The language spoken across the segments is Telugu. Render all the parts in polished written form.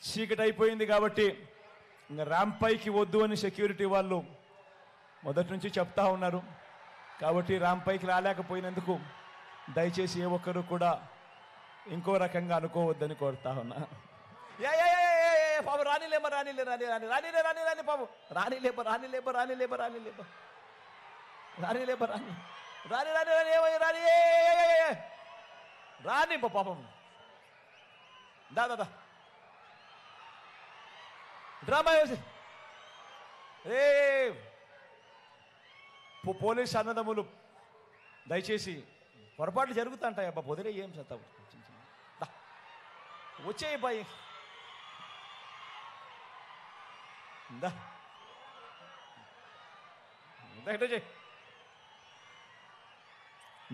చీకటి అయిపోయింది కాబట్టి ఇంకా ర్యాంప్ పైకి వద్దు అని సెక్యూరిటీ వాళ్ళు మొదటి నుంచి చెప్తా ఉన్నారు. కాబట్టి ర్యాంప్ పైకి రాలేకపోయినందుకు దయచేసి ఏ ఒక్కరు కూడా ఇంకో రకంగా అనుకోవద్దని కోరుతా ఉన్నా. పాప రానిలేమా రానిలే రాని రాని రానిలే రాని రాని పాప రానిలేప రానిలేప రానిలేప రానిలేప రానిలేప రాని రాని రాని రాని రాని రాని పాపం దాదా డ్రామా వేసి పోలీస్ అన్నదమ్ములు దయచేసి పొరపాట్లు జరుగుతుంటాయి అబ్బా పొదిరే ఏం చేస్తావు వచ్చేయి బాయ్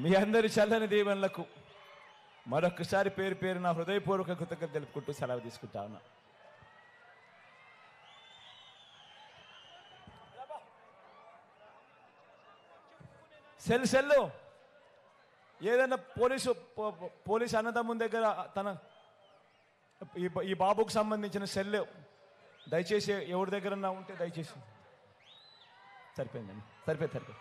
మీ అందరి చల్లని దీవెనలకు మరొకసారి పేరు పేరు నా హృదయపూర్వక కృతజ్ఞతలు తెలుపుకుంటూ సెలవు తీసుకుంటా ఉన్నా. సెల్లు ఏదైనా పోలీసు అన్నదమ్ముల దగ్గర తన ఈ బాబుకు సంబంధించిన సెల్ దయచేసి ఎవరి దగ్గరన్నా ఉంటే దయచేసి సరిపోయిందండి సరిపోయింది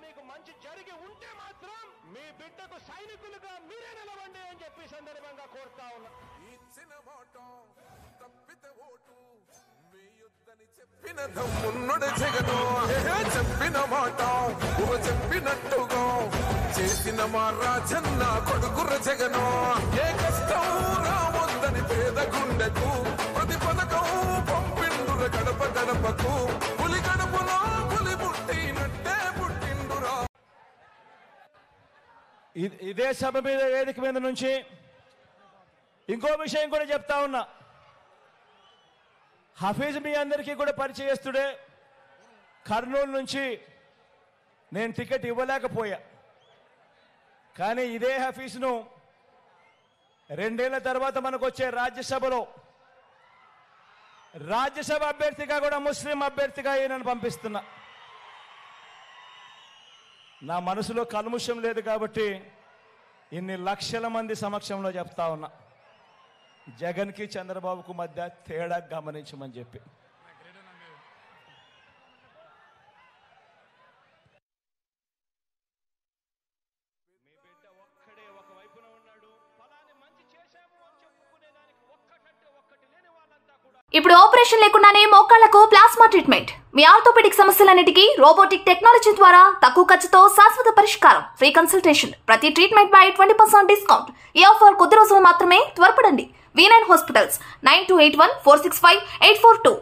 మీకు మంచి జరిగి ఉంటే మాత్రం మీ బిడ్డకు సైనికులుగా మీరే నిలవండి అని చెప్పి సందర్భంగా కోరుతా ఉన్నా. ఇచ్చిన మాట తప్పితే ఓటు వేయొద్దని చెప్పిన దమ్మున్నడు జగను చెప్పిన మాట చెప్పినట్టుగా చేసిన మా రాజన్న కొడుకుర జగను ఏ కష్టం రావద్దని పేద గుండెకు ప్రతి పథకం పంపిండుర గడప గడపకు పులి గడపలో పులి పుట్టినట్టే పుట్టిండురా. ఇదే సభ మీద వేదిక మీద నుంచి ఇంకో విషయం కూడా చెప్తా ఉన్నా. హఫీజ్ మీ అందరికీ కూడా పరిచయస్తుడే. కర్నూలు నుంచి నేను టికెట్ ఇవ్వలేకపోయా, కానీ ఇదే హఫీజ్ను 2 ఏళ్ల తర్వాత మనకు వచ్చే రాజ్యసభలో రాజ్యసభ అభ్యర్థిగా కూడా ముస్లిం అభ్యర్థిగా ఈయనను పంపిస్తున్నా. నా మనసులో కల్ముషం లేదు కాబట్టి ఇన్ని లక్షల మంది సమక్షంలో చెప్తా ఉన్నా. జగన్కి చంద్రబాబుకు మధ్య తేడా గమనించమని చెప్పి. మీ బిడ్డ ఒక్కడే ఒక వైపున ఉన్నాడు, ఫలాని మంచి చేశాము అని చెప్పుకునేదానికి ఒక్కటంటే ఒక్కటి లేని వాళ్ళంతా కూడా. ఇప్పుడు ఆపరేషన్ లేకుండానే మోకాళ్లకు ప్లాస్మా ట్రీట్మెంట్. మీ ఆర్థోపెడిక్ సమస్యలన్నిటికీ రోబోటిక్ టెక్నాలజీ ద్వారా తక్కువ ఖర్చుతో శాశ్వత పరిష్కారం. Free consultation. ప్రతి ట్రీట్మెంట్ పై 20% డిస్కౌంట్. ఈ ఆఫర్ కొద్ది రోజులు మాత్రమే. త్వరపడండి. V9 hospitals 9281465842.